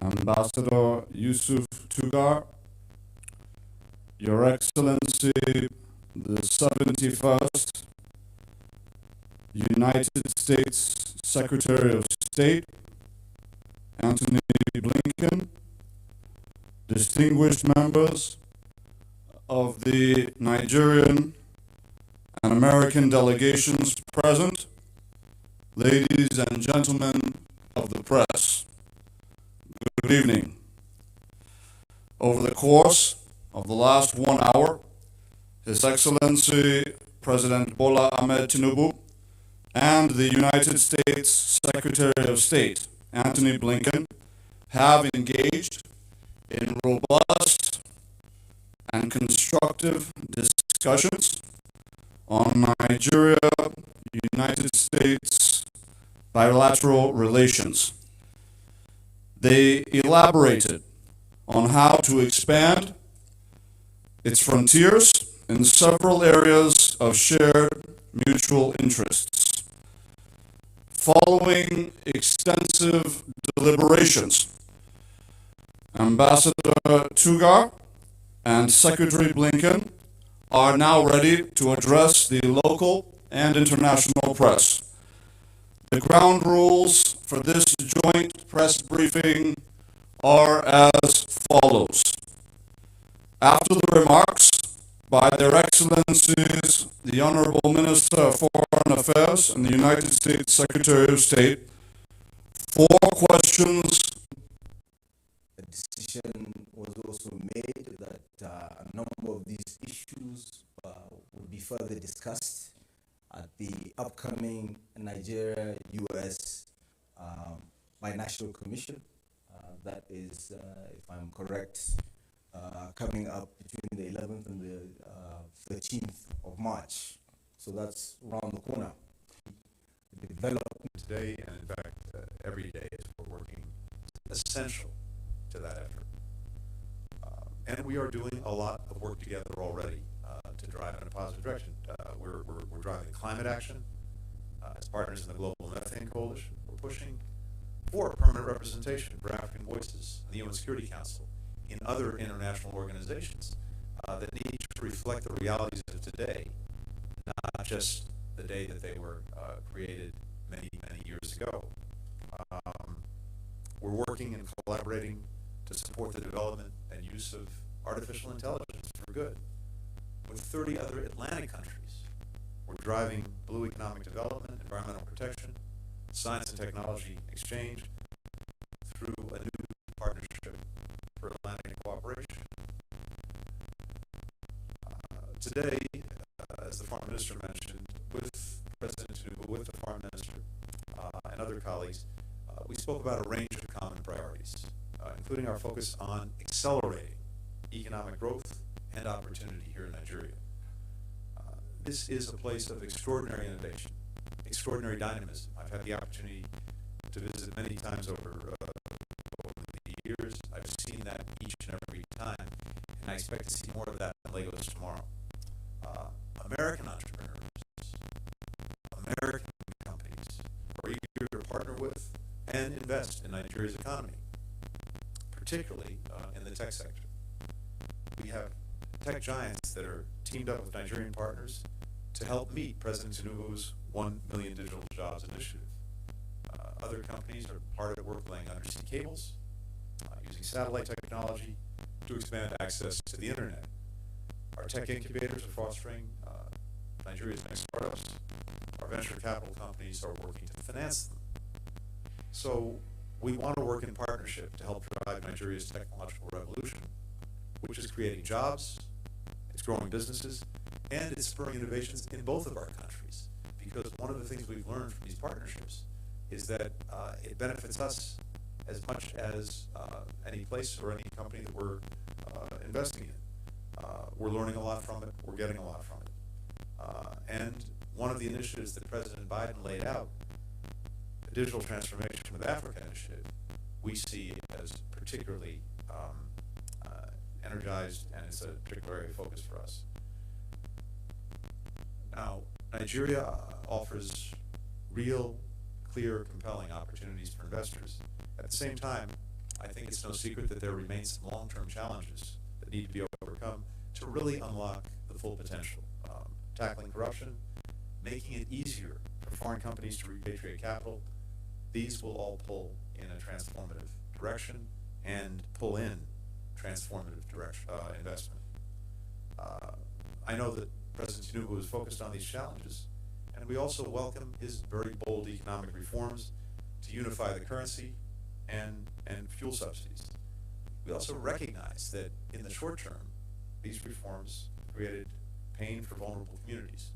Ambassador Yusuf Tugar, Your Excellency, the 71st United States Secretary of State, Antony Blinken, distinguished members of the Nigerian and American delegations present, ladies and gentlemen of the press, good evening. Over the course of the last 1 hour, His Excellency President Bola Ahmed Tinubu and the United States Secretary of State, Antony Blinken, have engaged in robust and constructive discussions on Nigeria-United States bilateral relations. They elaborated on how to expand its frontiers in several areas of shared mutual interests. Following extensive deliberations, Ambassador Tugar and Secretary Blinken are now ready to address the local and international press. The ground rules for this joint press briefing are as follows. After the remarks by Their Excellencies, the Honorable Minister of Foreign Affairs and the United States Secretary of State, 4 questions. A decision was also made that a number of these issues will be further discussed at the upcoming Nigeria-US Binational Commission. That is, if I'm correct, coming up between the 11th and the 13th of March. So that's around the corner. Development today, and in fact, every day as we're working, is essential to that effort. And we are doing a lot of work together already to drive in a positive direction. We're driving climate action as partners in the Global Methane Coalition. We're pushing for permanent representation for African voices in the UN Security Council, in other international organizations that need to reflect the realities of today, not just the day that they were created many, many years ago. We're working and collaborating to support the development and use of artificial intelligence for good. With 30 other Atlantic countries, we're driving blue economic development, environmental protection, science and technology exchange through a new partnership for Atlantic cooperation. Today, as the Foreign Minister mentioned, with President Tinubu, with the Foreign Minister, and other colleagues, we spoke about a range of common priorities, including our focus on accelerating economic growth and opportunity here in Nigeria. This is a place of extraordinary innovation, extraordinary dynamism. I've had the opportunity to visit many times over the years. I've seen that each and every time, and I expect to see more of that in Lagos tomorrow. American entrepreneurs, American companies are eager to partner with and invest in Nigeria's economy, particularly in the tech sector. We have tech giants that are teamed up with Nigerian partners to help meet President Tinubu's 1 million digital jobs initiative. Other companies are hard at work laying undersea cables, using satellite technology to expand access to the internet. Our tech incubators are fostering Nigeria's next startups. Our venture capital companies are working to finance them. So we want to work in partnership to help drive Nigeria's technological revolution, which is creating jobs, it's growing businesses, and it's spurring innovations in both of our countries. Because one of the things we've learned from these partnerships is that it benefits us as much as any place or any company that we're investing in. We're learning a lot from it, we're getting a lot from it. And one of the initiatives that President Biden laid out, the Digital Transformation with Africa initiative, we see as particularly energized, and it's a particular area of focus for us. Now, Nigeria offers real, clear, compelling opportunities for investors. At the same time, I think it's no secret that there remain some long-term challenges that need to be overcome to really unlock the full potential. Tackling corruption, making it easier for foreign companies to repatriate capital, these will all pull in a transformative direction and pull in transformative direction, investment. I know that President Tinubu is focused on these challenges, and we also welcome his very bold economic reforms to unify the currency and fuel subsidies. We also recognize that in the short term, these reforms created pain for vulnerable communities.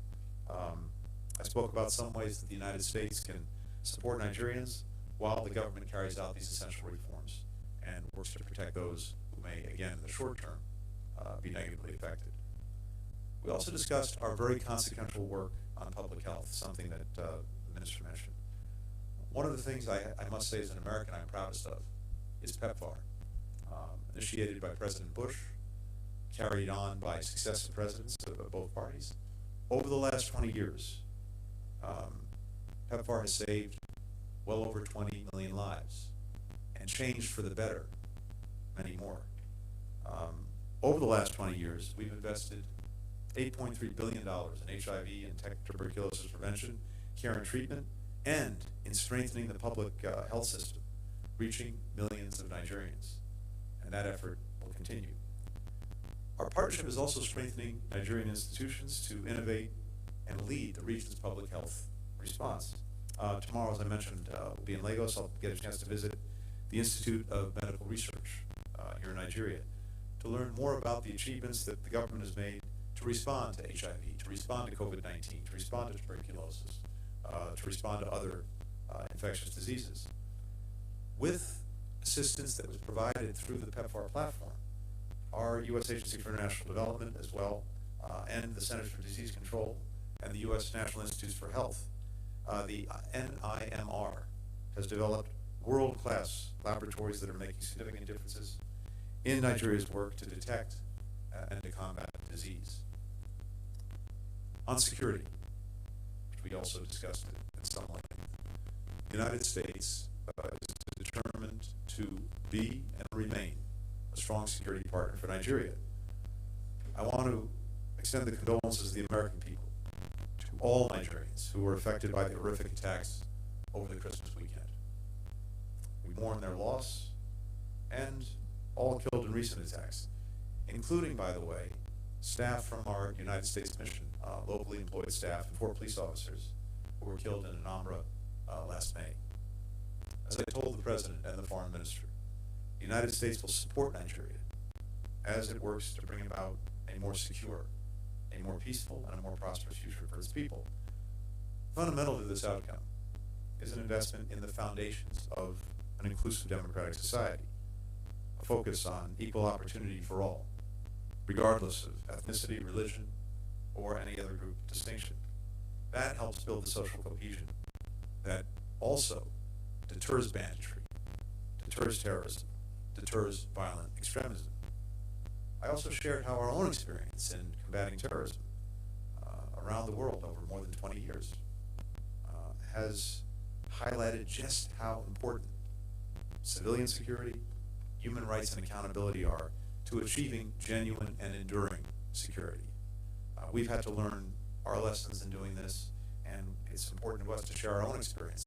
I spoke about some ways that the United States can support Nigerians while the government carries out these essential reforms and works to protect those who may, again, in the short term, be negatively affected. We also discussed our very consequential work on public health, something that the minister mentioned. One of the things I must say as an American I'm proudest of is PEPFAR, initiated by President Bush, carried on by successive presidents of both parties. Over the last 20 years, PEPFAR has saved well over 20 million lives and changed for the better many more. Over the last 20 years, we've invested $8.3 billion in HIV and tuberculosis prevention, care and treatment, and in strengthening the public health system, reaching millions of Nigerians. And that effort will continue. Our partnership is also strengthening Nigerian institutions to innovate and lead the region's public health response. Tomorrow, as I mentioned, we'll be in Lagos. I'll get a chance to visit the Institute of Medical Research here in Nigeria to learn more about the achievements that the government has made to respond to HIV, to respond to COVID-19, to respond to tuberculosis, to respond to other infectious diseases. With assistance that was provided through the PEPFAR platform, our U.S. Agency for International Development as well, and the Centers for Disease Control, and the U.S. National Institutes for Health, the NIMR has developed world-class laboratories that are making significant differences in Nigeria's work to detect and to combat disease. On security, which we also discussed in some length, the United States is determined to be and remain a strong security partner for Nigeria. I want to extend the condolences of the American people to all Nigerians who were affected by the horrific attacks over the Christmas weekend. We mourn their loss and all killed in recent attacks, including, by the way, staff from our United States mission, locally employed staff and 4 police officers who were killed in Anambra last May. As I told the President and the Foreign Minister, the United States will support Nigeria as it works to bring about a more secure, a more peaceful, and a more prosperous future for its people. Fundamental to this outcome is an investment in the foundations of an inclusive democratic society, a focus on equal opportunity for all, regardless of ethnicity, religion, or any other group distinction. That helps build the social cohesion that also deters banditry, deters terrorism, deters violent extremism. I also shared how our own experience in combating terrorism around the world over more than 20 years has highlighted just how important civilian security, human rights, and accountability are to achieving genuine and enduring security. We've had to learn our lessons in doing this, and it's important to us to share our own experience.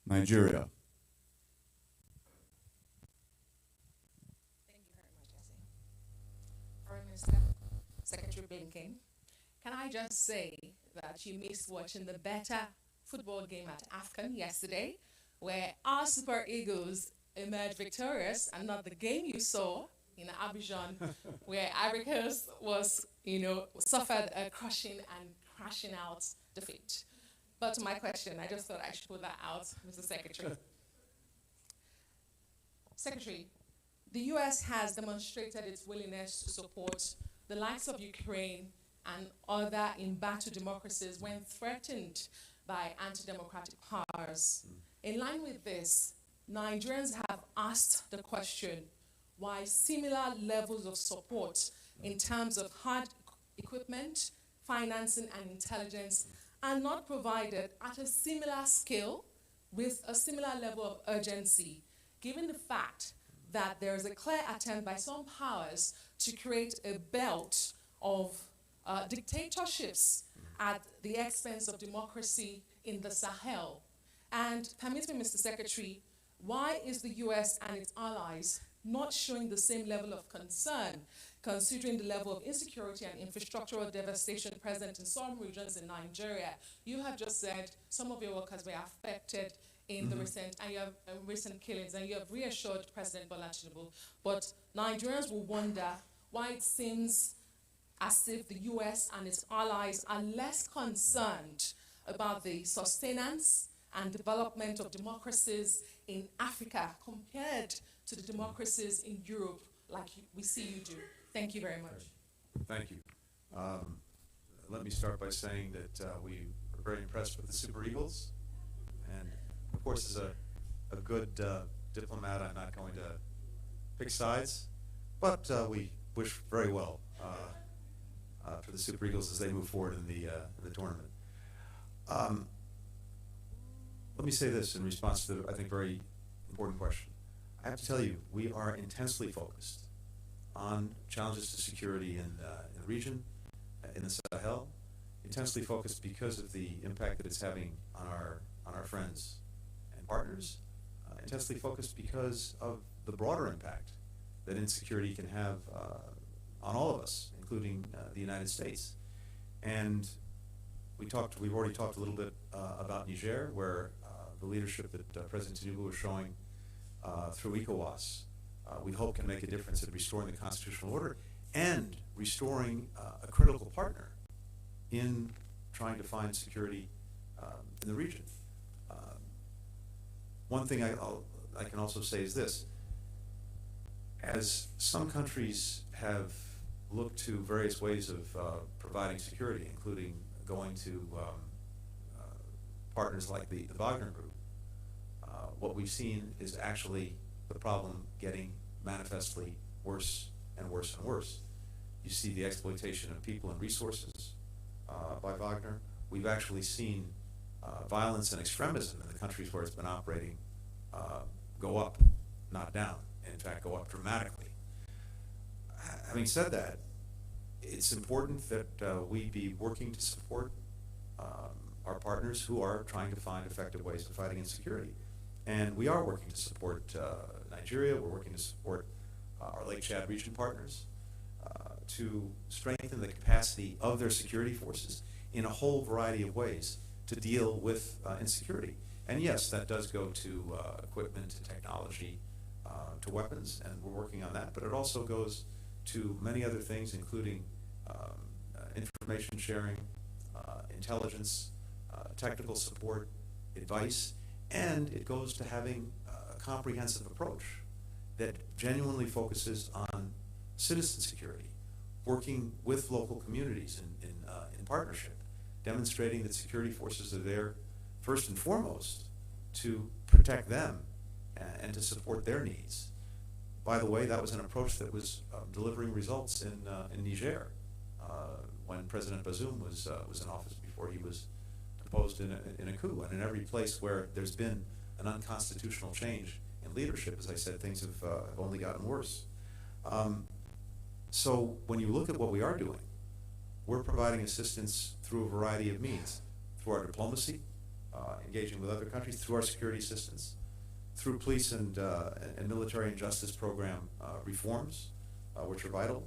Nigeria. Thank you very much, Jesse. Foreign Minister, Secretary Blinken, can I just say that you missed watching the better football game at AFCON yesterday, where our Super Eagles emerged victorious, and not the game you saw in Abuja, where Ivory Coast was, suffered a crushing and crashing out defeat. But to my question, I just thought I should put that out, Mr. Secretary. Secretary, the U.S. has demonstrated its willingness to support the likes of Ukraine and other in-battle democracies when threatened by anti-democratic powers. In line with this, Nigerians have asked the question why similar levels of support in terms of hard equipment, financing, and intelligence are not provided at a similar scale with a similar level of urgency, given the fact that there is a clear attempt by some powers to create a belt of dictatorships at the expense of democracy in the Sahel. And permit me, Mr. Secretary, why is the US and its allies not showing the same level of concern, considering the level of insecurity and infrastructural devastation present in some regions in Nigeria? You have just said some of your workers were affected in the recent killings, and you have reassured President Bola Tinubu. But Nigerians will wonder why it seems as if the US and its allies are less concerned about the sustenance and development of democracies in Africa compared to the democracies in Europe, like we see you do. Thank you very much. Thank you. Let me start by saying that we are very impressed with the Super Eagles. And of course, as a good diplomat, I'm not going to pick sides, but we wish very well for the Super Eagles as they move forward in the tournament. Let me say this in response to the, I think, very important question. I have to tell you, we are intensely focused on challenges to security in the region, in the Sahel, intensely focused because of the impact that it's having on our friends and partners, intensely focused because of the broader impact that insecurity can have on all of us, including the United States. And we've already talked a little bit about Niger, where the leadership that President Tinubu is showing through ECOWAS, we hope can make a difference in restoring the constitutional order and restoring a critical partner in trying to find security in the region. One thing I can also say is this. As some countries have looked to various ways of providing security, including going to partners like the Wagner Group, what we've seen is actually the problem getting manifestly worse and worse and worse. You see the exploitation of people and resources by Wagner. We've actually seen violence and extremism in the countries where it's been operating go up, not down, and in fact go up dramatically. Having said that, it's important that we be working to support our partners who are trying to find effective ways of fighting insecurity. And we are working to support Nigeria, we're working to support our Lake Chad region partners to strengthen the capacity of their security forces in a whole variety of ways to deal with insecurity. And yes, that does go to equipment, to technology, to weapons, and we're working on that, but it also goes to many other things, including information sharing, intelligence, technical support, advice, and it goes to having a comprehensive approach that genuinely focuses on citizen security, working with local communities in partnership, demonstrating that security forces are there first and foremost to protect them and to support their needs. By the way, that was an approach that was delivering results in Niger when President Bazoum was in office before he was deposed in a coup. And in every place where there's been an unconstitutional change in leadership, as I said, things have only gotten worse. So when you look at what we are doing, we're providing assistance through a variety of means, through our diplomacy, engaging with other countries through our security assistance, through police and military and justice program reforms, which are vital,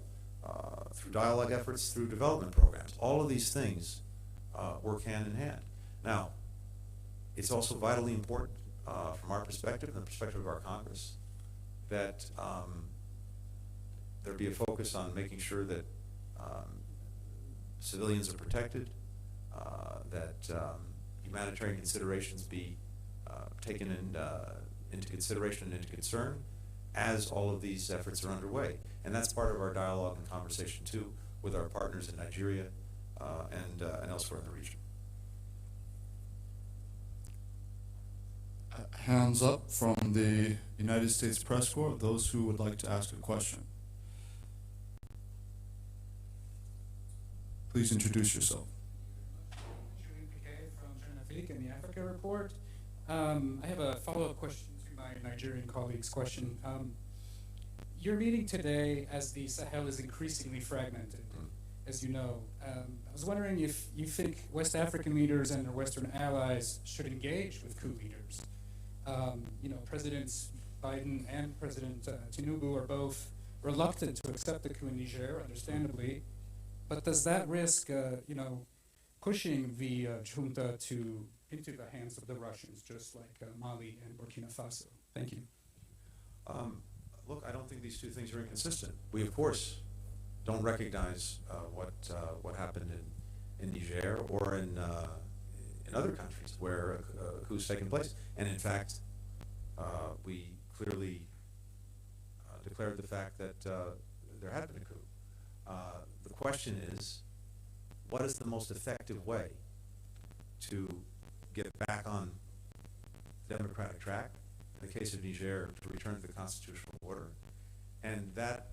through dialogue efforts, through development programs. All of these things work hand in hand. Now, it's also vitally important from our perspective and the perspective of our Congress that there be a focus on making sure that civilians are protected, that humanitarian considerations be taken into consideration and into concern as all of these efforts are underway. And that's part of our dialogue and conversation too with our partners in Nigeria and elsewhere in the region. Hands up from the United States Press Corps, those who would like to ask a question. Please introduce yourself. From the Africa Report. I have a follow-up question to my Nigerian colleague's question. Your meeting today, as the Sahel is increasingly fragmented, as you know, I was wondering if you think West African leaders and their Western allies should engage with coup leaders. Presidents Biden and President Tinubu are both reluctant to accept the coup in Niger, understandably, but does that risk, pushing the junta into the hands of the Russians, just like Mali and Burkina Faso? Thank you. Look, I don't think these two things are inconsistent. We, of course, don't recognize what happened in Niger or in other countries where a coup has taken place. And in fact, we clearly declared the fact that there had been a coup. The question is, what is the most effective way to get back on the democratic track, in the case of Niger, to return to the constitutional order? And that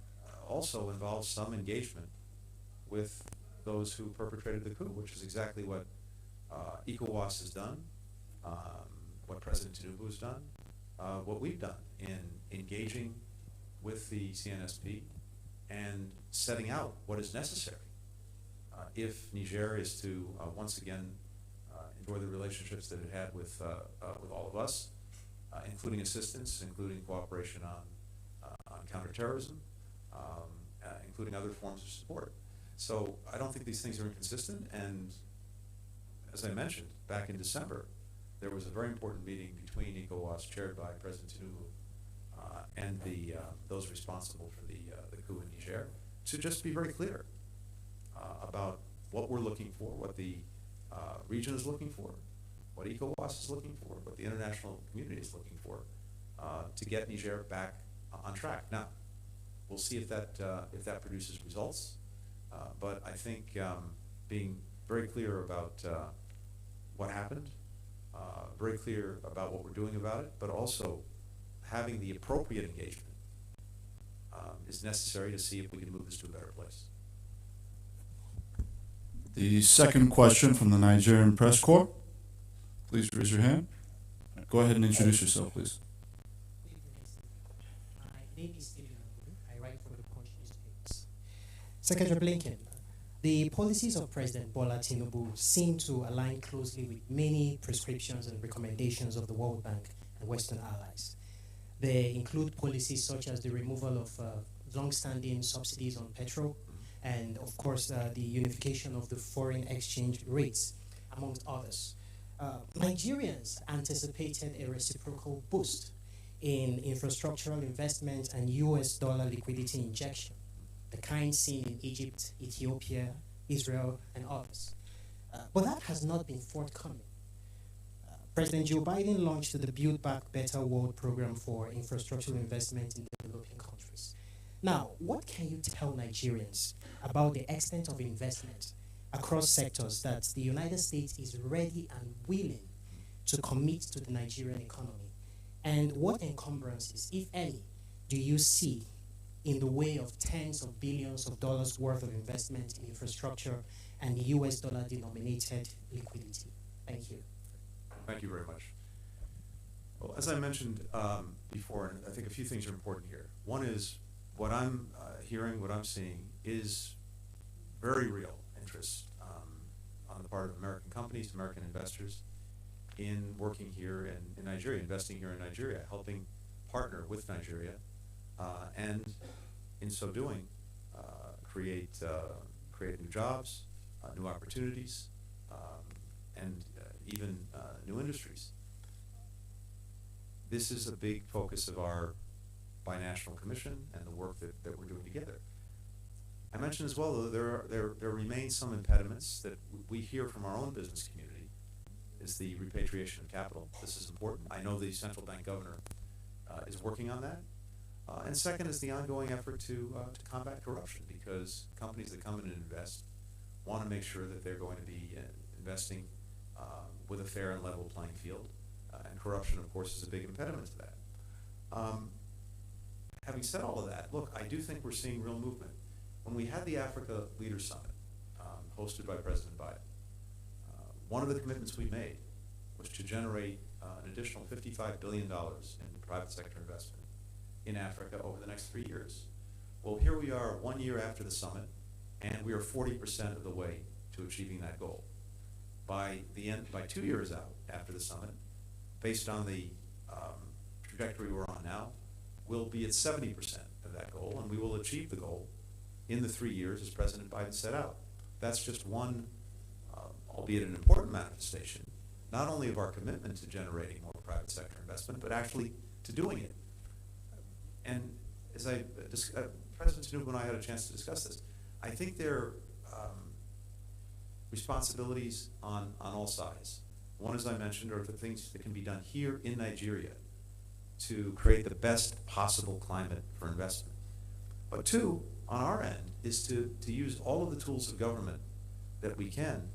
also involves some engagement with those who perpetrated the coup, which is exactly what ECOWAS has done, what President Tinubu has done, what we've done in engaging with the CNSP and setting out what is necessary if Niger is to once again enjoy the relationships that it had with all of us, including assistance, including cooperation on counterterrorism, including other forms of support. So I don't think these things are inconsistent. And as I mentioned, back in December, there was a very important meeting between ECOWAS, chaired by President Tinubu, and those responsible for the coup in Niger, to just be very clear about what we're looking for, what the region is looking for, what ECOWAS is looking for, what the international community is looking for, to get Niger back on track. Now, we'll see if that produces results, but I think being very clear about what happened, very clear about what we're doing about it, but also having the appropriate engagement is necessary to see if we can move this to a better place. The second question from the Nigerian Press Corps. Please raise your hand. Go ahead and introduce yourself, please. My name is Antony. I write for the Punch newspapers. Secretary Blinken, the policies of President Bola Tinubu seem to align closely with many prescriptions and recommendations of the World Bank and Western allies. They include policies such as the removal of long-standing subsidies on petrol, and of course the unification of the foreign exchange rates, amongst others. Nigerians anticipated a reciprocal boost in infrastructural investment and US dollar liquidity injection, the kind seen in Egypt, Ethiopia, Israel, and others. But that has not been forthcoming. President Joe Biden launched the Build Back Better World program for infrastructural investment in developing countries. Now, what can you tell Nigerians about the extent of investment across sectors that the United States is ready and willing to commit to the Nigerian economy? And what encumbrances, if any, do you see in the way of tens of billions of dollars worth of investment in infrastructure and US dollar denominated liquidity? Thank you. Thank you very much. Well, as I mentioned before, and I think a few things are important here. One is what I'm hearing, what I'm seeing is very real interest on the part of American companies, American investors, in working here in Nigeria, investing here in Nigeria, helping partner with Nigeria, and in so doing, create new jobs, new opportunities, and even new industries. This is a big focus of our binational commission and the work that we're doing together. I mentioned as well, though, there remain some impediments that we hear from our own business community, is the repatriation of capital. This is important. I know the central bank governor is working on that. And second is the ongoing effort to combat corruption, because companies that come in and invest want to make sure that they're going to be investing with a fair and level playing field. And corruption, of course, is a big impediment to that. Having said all of that, look, I do think we're seeing real movement. When we had the Africa Leaders Summit, hosted by President Biden, one of the commitments we made was to generate an additional $55 billion in private sector investment in Africa over the next 3 years. Well, here we are 1 year after the summit, and we are 40% of the way to achieving that goal. By 2 years out after the summit, based on the trajectory we're on now, we'll be at 70% of that goal, and we will achieve the goal in the 3 years as President Biden set out. That's just one, albeit an important manifestation, not only of our commitment to generating more private sector investment, but actually to doing it. And as President Tinubu and I had a chance to discuss this, I think there are responsibilities on all sides. One, as I mentioned, are the things that can be done here in Nigeria to create the best possible climate for investment. But two, on our end, is to use all of the tools of government that we can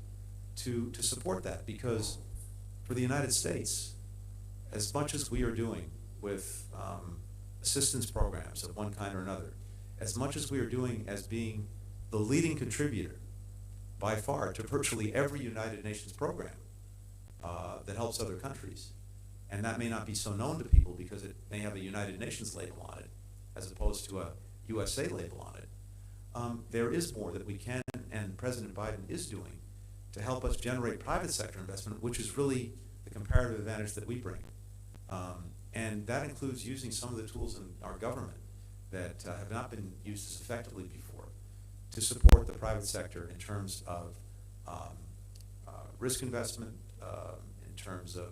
to support that, because for the United States, as much as we are doing with assistance programs of one kind or another, as much as we are doing as being the leading contributor by far to virtually every United Nations program that helps other countries, and that may not be so known to people because it may have a United Nations label on it as opposed to a USA label on it, there is more that we can, and President Biden is doing, to help us generate private sector investment, which is really the comparative advantage that we bring. And that includes using some of the tools in our government that have not been used as effectively before to support the private sector in terms of risk investment, in terms of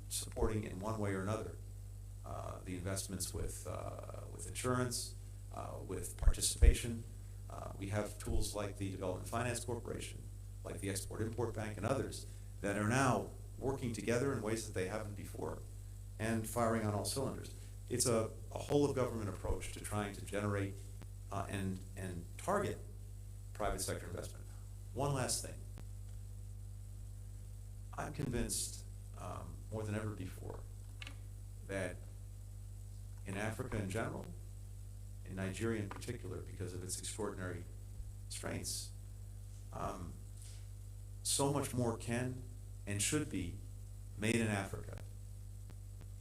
supporting in one way or another the investments with insurance, with participation. We have tools like the Development Finance Corporation, like the Export-Import Bank and others that are now working together in ways that they haven't before and firing on all cylinders. It's a whole of government approach to trying to generate and target private sector investment. One last thing. I'm convinced more than ever before that in Africa in general, in Nigeria in particular, because of its extraordinary strengths, so much more can and should be made in Africa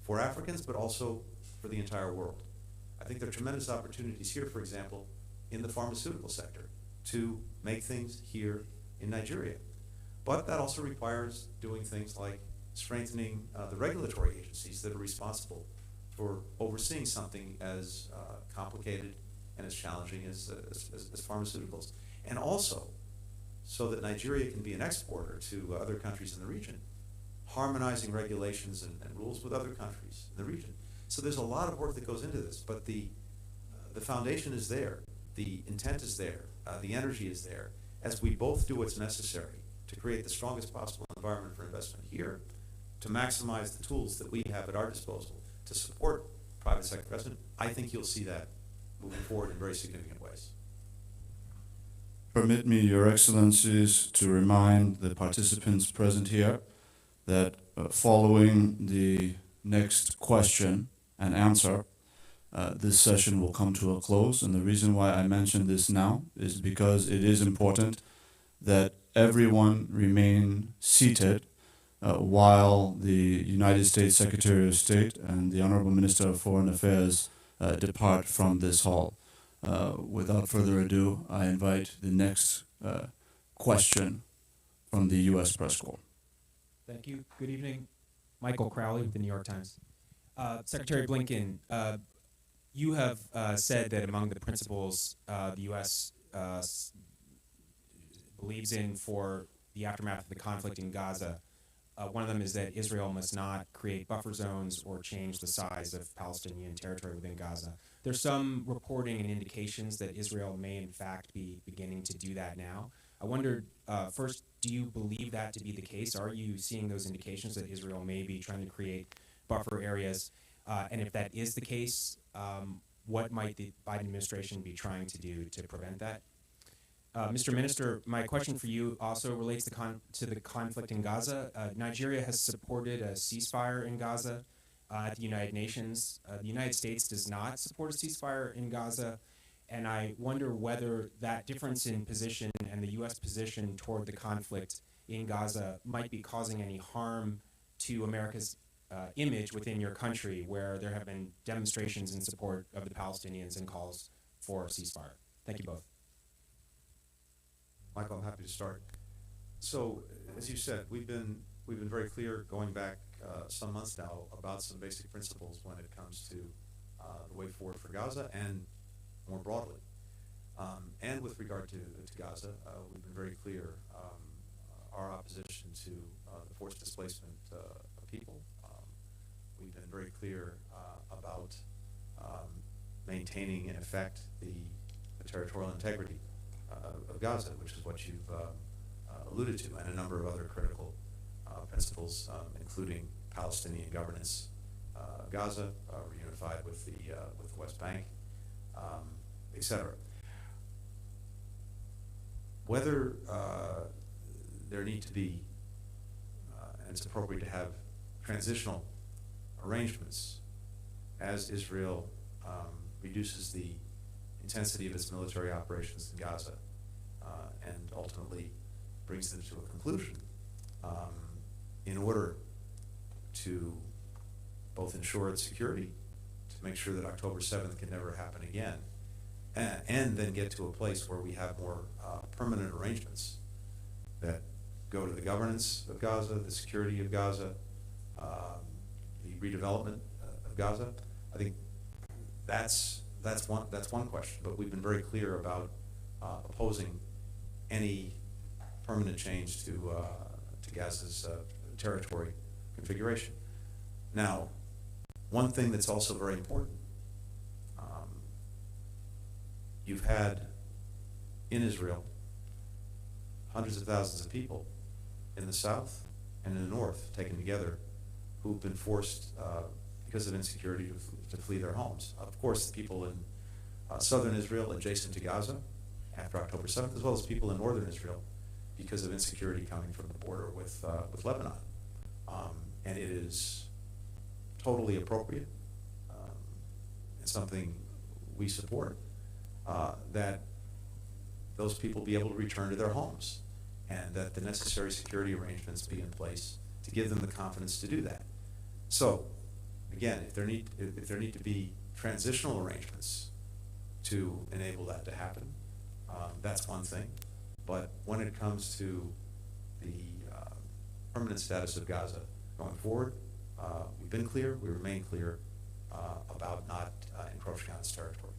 for Africans, but also for the entire world. I think there are tremendous opportunities here, for example, in the pharmaceutical sector to make things here in Nigeria. But that also requires doing things like strengthening the regulatory agencies that are responsible for overseeing something as complicated and as challenging as pharmaceuticals. And also, so that Nigeria can be an exporter to other countries in the region, harmonizing regulations and rules with other countries in the region. So there's a lot of work that goes into this, but the foundation is there, the intent is there, the energy is there, as we both do what's necessary to create the strongest possible environment for investment here, to maximize the tools that we have at our disposal to support private sector investment. I think you'll see that moving forward in very significant ways. Permit me, Your Excellencies, to remind the participants present here that following the next question and answer, this session will come to a close. And the reason why I mention this now is because it is important that everyone remain seated while the United States Secretary of State and the Honorable Minister of Foreign Affairs depart from this hall. Without further ado, I invite the next question from the U.S. Press Corps. Thank you. Good evening. Michael Crowley with the New York Times. Secretary Blinken, you have said that among the principles the U.S. Believes in for the aftermath of the conflict in Gaza, one of them is that Israel must not create buffer zones or change the size of Palestinian territory within Gaza. There's some reporting and indications that Israel may in fact be beginning to do that now. I wondered, first, do you believe that to be the case? Are you seeing those indications that Israel may be trying to create buffer areas? And if that is the case, what might the Biden administration be trying to do to prevent that? Mr. Minister, my question for you also relates to the conflict in Gaza. Nigeria has supported a ceasefire in Gaza at the United Nations. The United States does not support a ceasefire in Gaza, and I wonder whether that difference in position and the U.S. position toward the conflict in Gaza might be causing any harm to America's image within your country, where there have been demonstrations in support of the Palestinians and calls for a ceasefire. Thank you both. Michael, I'm happy to start. So, as you said, we've been very clear going back some months now about some basic principles when it comes to the way forward for Gaza and more broadly. And with regard to Gaza, we've been very clear our opposition to the forced displacement of people. We've been very clear about maintaining, in effect, the territorial integrity of Gaza, which is what you've alluded to, and a number of other critical principles, including Palestinian governance of Gaza, reunified with the West Bank, etc. Whether there need to be, and it's appropriate to have transitional arrangements as Israel reduces the intensity of its military operations in Gaza and ultimately brings them to a conclusion in order to both ensure its security, to make sure that October 7th can never happen again, and then get to a place where we have more permanent arrangements that go to the governance of Gaza, the security of Gaza, the redevelopment of Gaza. I think that's one question, but we've been very clear about opposing any permanent change to Gaza's territory configuration. Now, one thing that's also very important, you've had in Israel hundreds of thousands of people in the south and in the north taken together who've been forced because of insecurity to flee their homes. Of course, the people in southern Israel adjacent to Gaza after October 7th, as well as people in northern Israel because of insecurity coming from the border with Lebanon. And it is totally appropriate and something we support, that those people be able to return to their homes and that the necessary security arrangements be in place to give them the confidence to do that. So, again, if there need to be transitional arrangements to enable that to happen, that's one thing. But when it comes to the permanent status of Gaza going forward, we've been clear, we remain clear about not encroaching on its territory.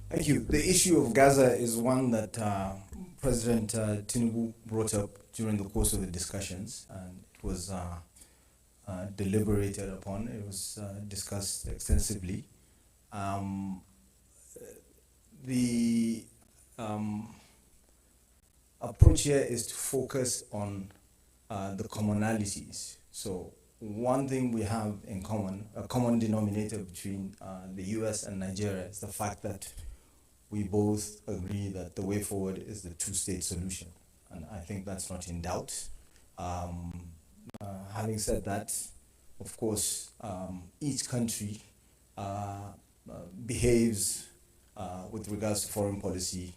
Thank you. The issue of Gaza is one that President Tinubu brought up during the course of the discussions, and it was deliberated upon. It was discussed extensively. The approach here is to focus on the commonalities. So one thing we have in common, a common denominator between the US and Nigeria, is the fact that we both agree that the way forward is the two-state solution. And I think that's not in doubt. Having said that, of course, each country behaves with regards to foreign policy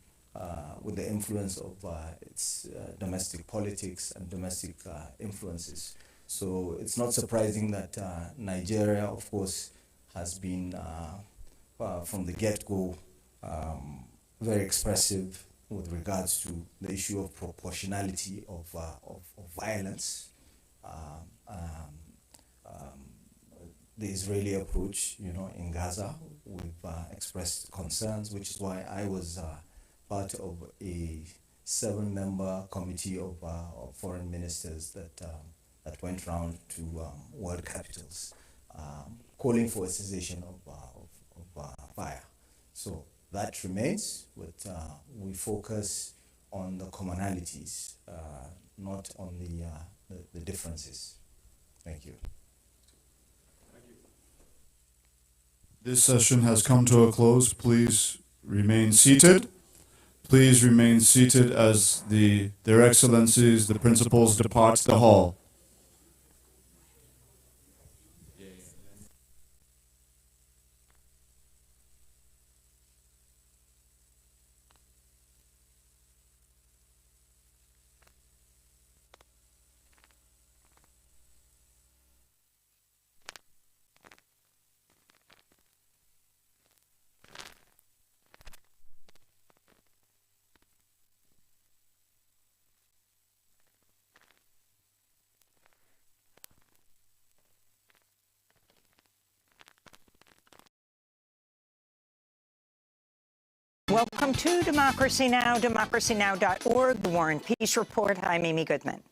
with the influence of its domestic politics and domestic influences. So it's not surprising that Nigeria, of course, has been from the get-go very expressive with regards to the issue of proportionality of violence. The Israeli approach, in Gaza, we've expressed concerns, which is why I was part of a 7-member committee of foreign ministers that went round to world capitals, calling for a cessation of fire. So that remains, but we focus on the commonalities, not on the differences. Thank you. This session has come to a close. Please remain seated. Please remain seated as their excellencies, the principals, depart the hall. Welcome to Democracy Now!, democracynow.org, the War and Peace Report. I'm Amy Goodman.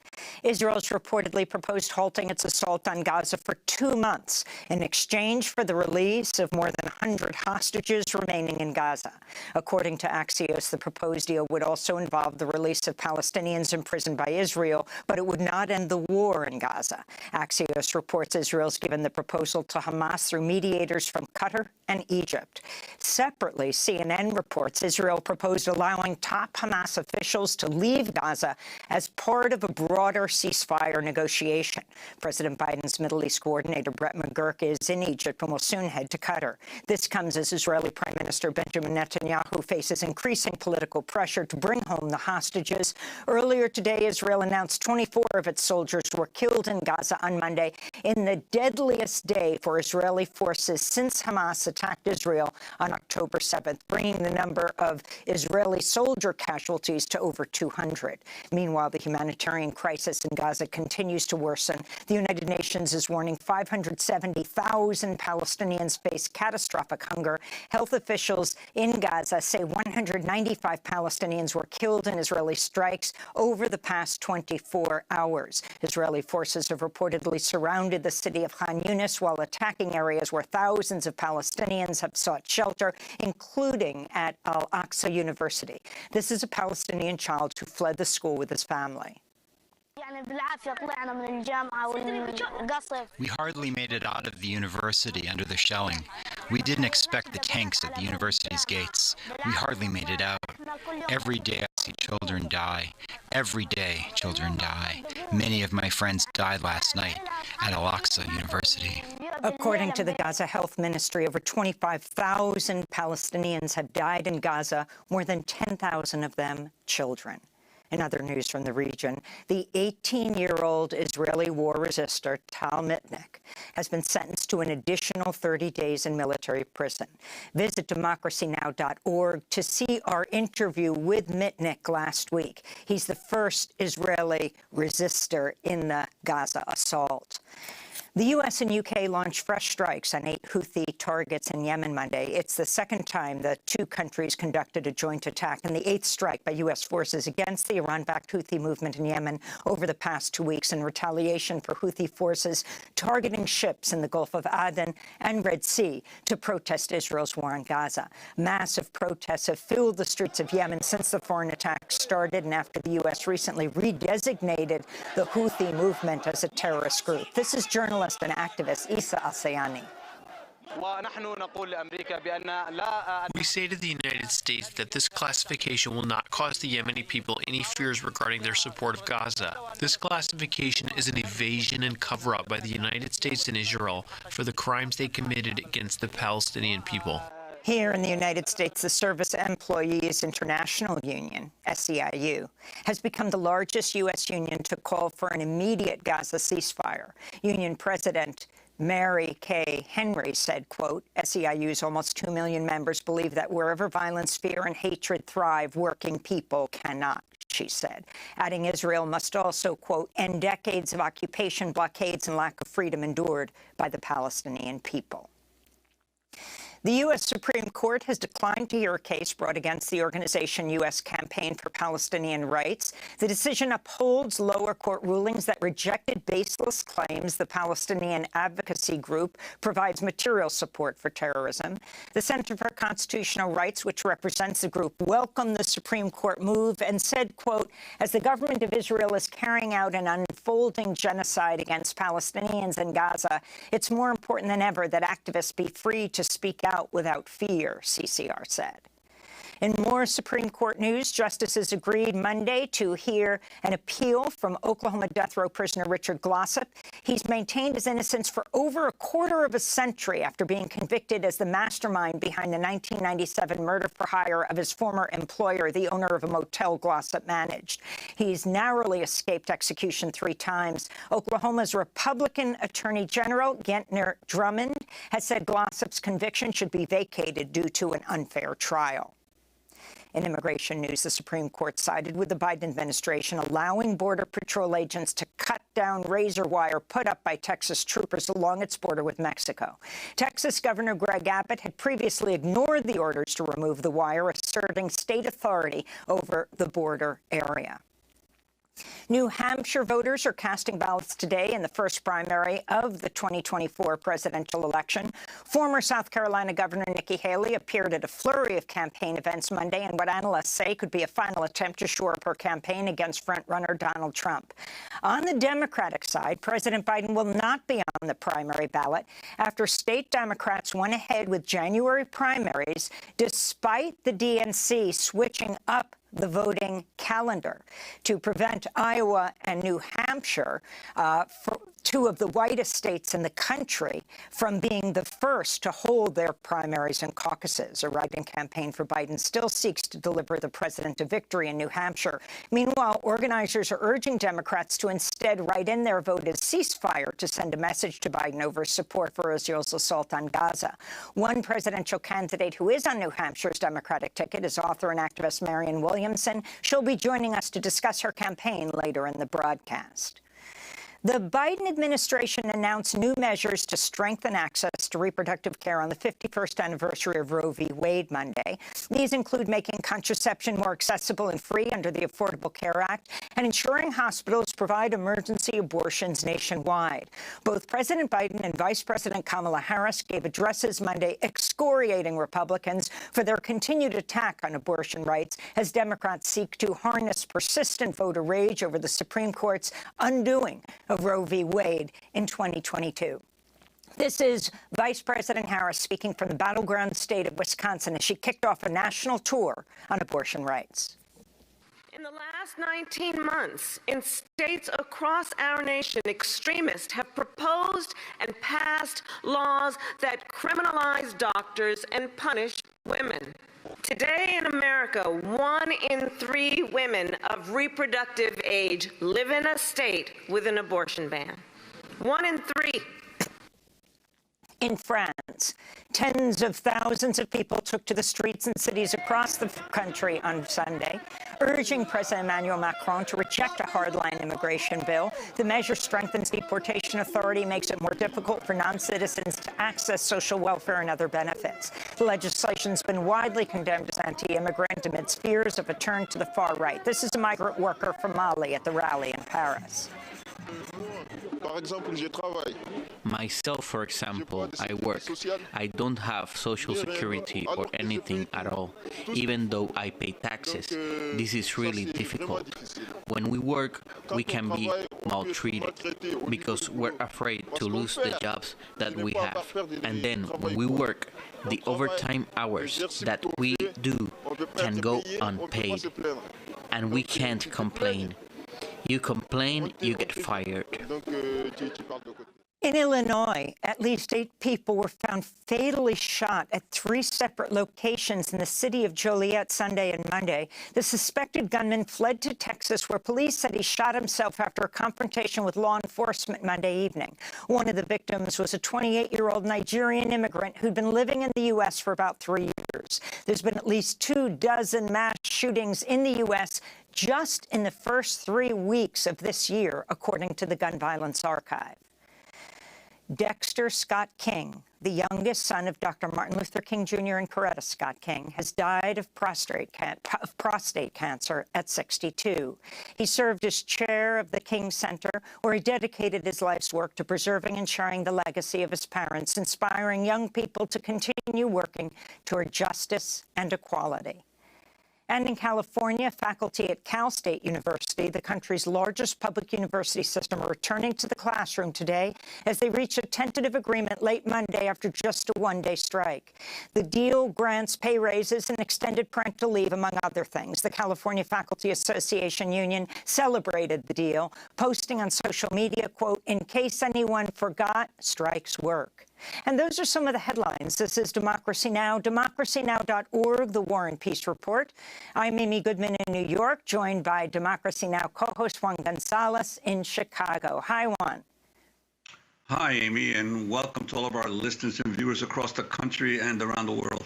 Israel's reportedly proposed halting its assault on Gaza for 2 months in exchange for the release of more than 100 hostages remaining in Gaza. According to Axios, the proposed deal would also involve the release of Palestinians imprisoned by Israel, but it would not end the war in Gaza. Axios reports Israel's given the proposal to Hamas through mediators from Qatar and Egypt. Separately, CNN reports Israel proposed allowing top Hamas officials to leave Gaza as part of a broader ceasefire negotiation. President Biden's Middle East coordinator, Brett McGurk, is in Egypt and will soon head to Qatar. This comes as Israeli Prime Minister Benjamin Netanyahu faces increasing political pressure to bring home the hostages. Earlier today, Israel announced 24 of its soldiers were killed in Gaza on Monday in the deadliest day for Israeli forces since Hamas attacked Israel on October 7th, bringing the number of Israeli soldier casualties to over 200. Meanwhile, the humanitarian crisis in Gaza continues to worsen. The United Nations is warning 570,000 Palestinians face catastrophic hunger. Health officials in Gaza say 195 Palestinians were killed in Israeli strikes over the past 24 hours. Israeli forces have reportedly surrounded the city of Khan Yunis while attacking areas where thousands of Palestinians have sought shelter, including at Al-Aqsa University. This is a Palestinian child who fled the school with his family. We hardly made it out of the university under the shelling. We didn't expect the tanks at the university's gates. We hardly made it out. Every day I see children die. Every day children die. Many of my friends died last night at Al-Aqsa University. According to the Gaza Health Ministry, over 25,000 Palestinians have died in Gaza, more than 10,000 of them children. In other news from the region, the 18-year-old Israeli war resistor Tal Mitnick has been sentenced to an additional 30 days in military prison. Visit democracynow.org to see our interview with Mitnick last week. He's the first Israeli resistor in the Gaza assault. The U.S. and U.K. launched fresh strikes on 8 Houthi targets in Yemen Monday. It's the second time the two countries conducted a joint attack and the 8th strike by U.S. forces against the Iran-backed Houthi movement in Yemen over the past 2 weeks in retaliation for Houthi forces targeting ships in the Gulf of Aden and Red Sea to protest Israel's war on Gaza. Massive protests have filled the streets of Yemen since the foreign attack started and after the U.S. recently redesignated the Houthi movement as a terrorist group. This is journalist and activist Isa Al-Sayani. We say to the United States that this classification will not cause the Yemeni people any fears regarding their support of Gaza. This classification is an evasion and cover-up by the United States and Israel for the crimes they committed against the Palestinian people. Here in the United States, the Service Employees International Union, SEIU, has become the largest U.S. union to call for an immediate Gaza ceasefire. Union President Mary Kay Henry said, quote, SEIU's almost 2 million members believe that wherever violence, fear, and hatred thrive, working people cannot, she said, adding Israel must also, quote, end decades of occupation, blockades, and lack of freedom endured by the Palestinian people. The U.S. Supreme Court has declined to hear a case brought against the organization U.S. Campaign for Palestinian Rights. The decision upholds lower court rulings that rejected baseless claims the Palestinian advocacy group provides material support for terrorism. The Center for Constitutional Rights, which represents the group, welcomed the Supreme Court move and said, quote, as the government of Israel is carrying out an unfolding genocide against Palestinians in Gaza, it's more important than ever that activists be free to speak out without fear, CCR said. In more Supreme Court news, justices agreed Monday to hear an appeal from Oklahoma death row prisoner Richard Glossip. He's maintained his innocence for over a quarter of a century after being convicted as the mastermind behind the 1997 murder for hire of his former employer, the owner of a motel Glossip managed. He's narrowly escaped execution 3 times. Oklahoma's Republican Attorney General, Gentner Drummond, has said Glossip's conviction should be vacated due to an unfair trial. In immigration news, the Supreme Court sided with the Biden administration, allowing Border Patrol agents to cut down razor wire put up by Texas troopers along its border with Mexico. Texas Governor Greg Abbott had previously ignored the orders to remove the wire, asserting state authority over the border area. New Hampshire voters are casting ballots today in the first primary of the 2024 presidential election. Former South Carolina Governor Nikki Haley appeared at a flurry of campaign events Monday in what analysts say could be a final attempt to shore up her campaign against frontrunner Donald Trump. On the Democratic side, President Biden will not be on the primary ballot after state Democrats went ahead with January primaries despite the DNC switching up the voting calendar to prevent Iowa and New Hampshire, two of the whitest states in the country, from being the first to hold their primaries and caucuses. A write-in campaign for Biden still seeks to deliver the president a victory in New Hampshire. Meanwhile, organizers are urging Democrats to instead write in their vote as ceasefire to send a message to Biden over support for Israel's assault on Gaza. One presidential candidate who is on New Hampshire's Democratic ticket is author and activist Marianne Williamson. She'll be joining us to discuss her campaign later in the broadcast. The Biden administration announced new measures to strengthen access to reproductive care on the 51st anniversary of Roe v. Wade Monday. These include making contraception more accessible and free under the Affordable Care Act and ensuring hospitals provide emergency abortions nationwide. Both President Biden and Vice President Kamala Harris gave addresses Monday excoriating Republicans for their continued attack on abortion rights as Democrats seek to harness persistent voter rage over the Supreme Court's undoing of Roe v. Wade in 2022. This is Vice President Harris speaking from the battleground state of Wisconsin as she kicked off a national tour on abortion rights. In the last 19 months, in states across our nation, extremists have proposed and passed laws that criminalize doctors and punish women. Today in America, 1 in 3 women of reproductive age live in a state with an abortion ban. 1 in 3. In France, tens of thousands of people took to the streets in cities across the country on Sunday, urging President Emmanuel Macron to reject a hardline immigration bill. The measure strengthens deportation authority, makes it more difficult for non-citizens to access social welfare and other benefits. The legislation's been widely condemned as anti-immigrant amidst fears of a turn to the far right. This is a migrant worker from Mali at the rally in Paris. Myself, for example, I work. I don't have social security or anything at all, even though I pay taxes. This is really difficult. When we work, we can be maltreated because we're afraid to lose the jobs that we have. And then when we work, the overtime hours that we do can go unpaid. And we can't complain. You complain, you get fired. In Illinois, at least 8 people were found fatally shot at 3 separate locations in the city of Joliet Sunday and Monday. The suspected gunman fled to Texas, where police said he shot himself after a confrontation with law enforcement Monday evening. One of the victims was a 28-year-old Nigerian immigrant who'd been living in the U.S. for about 3 years. There's been at least 24 mass shootings in the U.S. just in the first 3 weeks of this year, according to the Gun Violence Archive. Dexter Scott King, the youngest son of Dr. Martin Luther King Jr. and Coretta Scott King, has died of prostate cancer at 62. He served as chair of the King Center, where he dedicated his life's work to preserving and sharing the legacy of his parents, inspiring young people to continue working toward justice and equality. And in California, faculty at Cal State University, the country's largest public university system, are returning to the classroom today as they reach a tentative agreement late Monday after just a one-day strike. The deal grants pay raises and extended parental leave, among other things. The California Faculty Association Union celebrated the deal, posting on social media, quote, "In case anyone forgot, strikes work." And those are some of the headlines. This is Democracy Now!, democracynow.org, The War and Peace Report. I'm Amy Goodman in New York, joined by Democracy Now! Co-host Juan Gonzalez in Chicago. Hi, Juan. Hi, Amy, and welcome to all of our listeners and viewers across the country and around the world.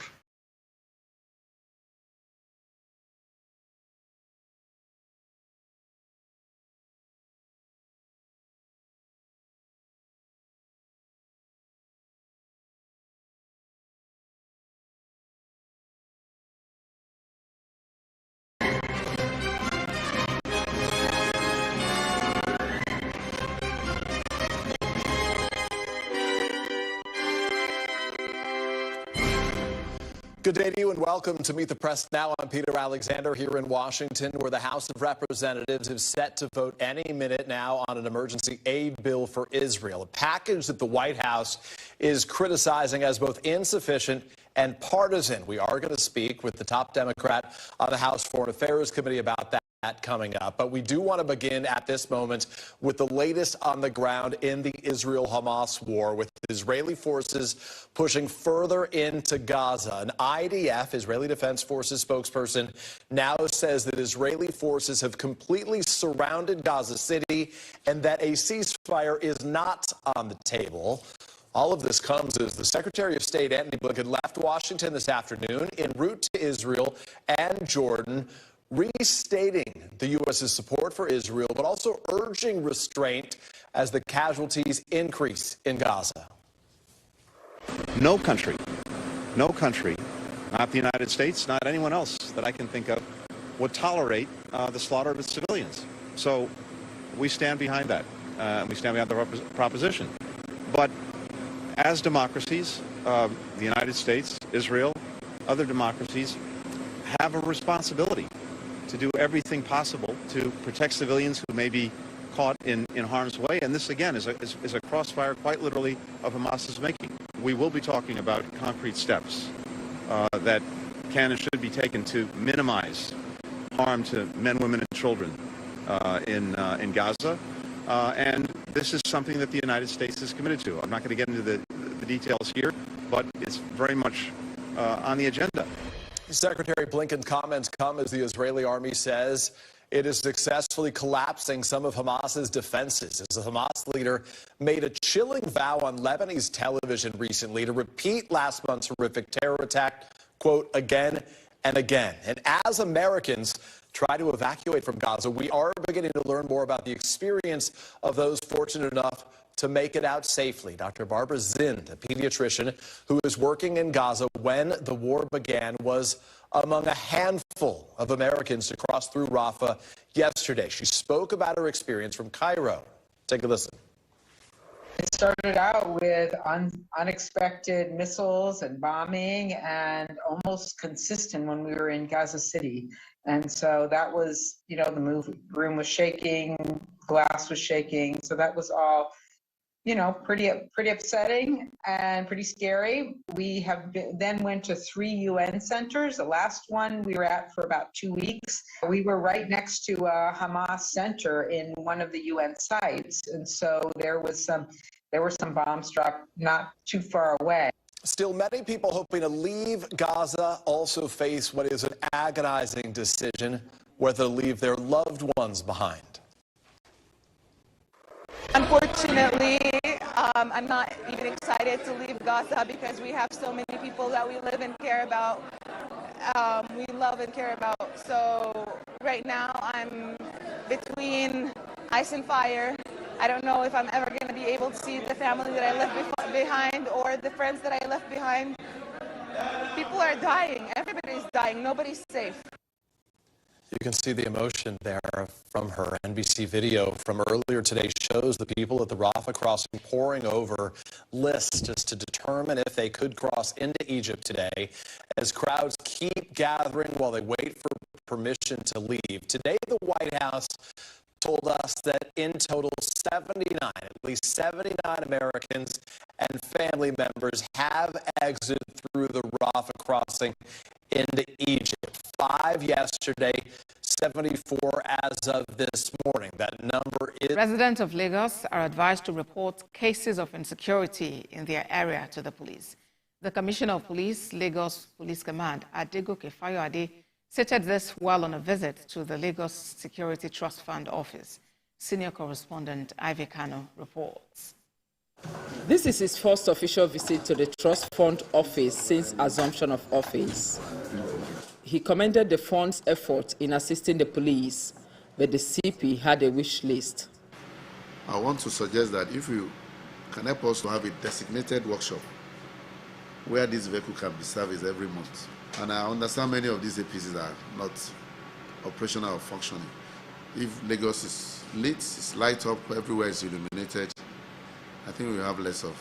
Good day to you and welcome to Meet the Press Now. I'm Peter Alexander here in Washington, where the House of Representatives is set to vote any minute now on an emergency aid bill for Israel, a package that the White House is criticizing as both insufficient and partisan. We are going to speak with the top Democrat on the House Foreign Affairs Committee about that coming up. But we do want to begin at this moment with the latest on the ground in the Israel-Hamas war, with Israeli forces pushing further into Gaza. An IDF, Israeli Defense Forces spokesperson, now says that Israeli forces have completely surrounded Gaza City and that a ceasefire is not on the table. All of this comes as the Secretary of State, Antony Blinken, left Washington this afternoon en route to Israel and Jordan, restating the U.S.'s support for Israel, but also urging restraint as the casualties increase in Gaza. No country, not the United States, not anyone else that I can think of, would tolerate the slaughter of its civilians. So we stand behind that. We stand behind the proposition. But as democracies, the United States, Israel, other democracies have a responsibility to do everything possible to protect civilians who may be caught in harm's way. And this, again, is a crossfire, quite literally, of Hamas's making. We will be talking about concrete steps that can and should be taken to minimize harm to men, women, and children in Gaza. And this is something that the United States is committed to. I'm not going to get into the details here, but it's very much on the agenda. Secretary Blinken's comments come as the Israeli army says it is successfully collapsing some of Hamas's defenses, as the Hamas leader made a chilling vow on Lebanese television recently to repeat last month's horrific terror attack, quote, again and again. And as Americans try to evacuate from Gaza, we are beginning to learn more about the experience of those fortunate enough to make it out safely. Dr. Barbara Zind, a pediatrician who is working in Gaza when the war began, was among a handful of Americans to cross through Rafah yesterday. She spoke about her experience from Cairo. Take a listen. It started out with unexpected missiles and bombing, and almost consistent when we were in Gaza City. And so that was, the room was shaking, glass was shaking. So that was all, pretty upsetting and pretty scary. We then went to 3 UN centers. The last one we were at for about 2 weeks. We were right next to a Hamas center in one of the UN sites. And so there was some there were some bombs dropped not too far away. Still, many people hoping to leave Gaza also face what is an agonizing decision, whether to leave their loved ones behind. Unfortunately, I'm not even excited to leave Gaza because we have so many people that we live and care about. We love and care about. So right now I'm between ice and fire. I don't know if I'm ever going to be able to see the family that I left behind or the friends that I left behind. People are dying. Everybody's dying. Nobody's safe. You can see the emotion there from her. NBC video from earlier today shows the people at the Rafah crossing poring over lists just to determine if they could cross into Egypt today as crowds keep gathering while they wait for permission to leave. Today, the White House told us that in total 79, at least 79 Americans and family members have exited through the Rafah crossing into Egypt. 5 yesterday, 74 as of this morning. That number is... Residents of Lagos are advised to report cases of insecurity in their area to the police. The Commissioner of Police, Lagos Police Command, Adegoke Fayoade, stated this while on a visit to the Lagos Security Trust Fund office. Senior correspondent Ivy Kano reports. This is his first official visit to the Trust Fund office since assumption of office. He commended the fund's effort in assisting the police, but the CP had a wish list. I want to suggest that if you can help us to have a designated workshop where this vehicle can be serviced every month. And I understand many of these APCs are not operational or functioning. If Lagos is lit, it's light up, everywhere is illuminated, I think we have less of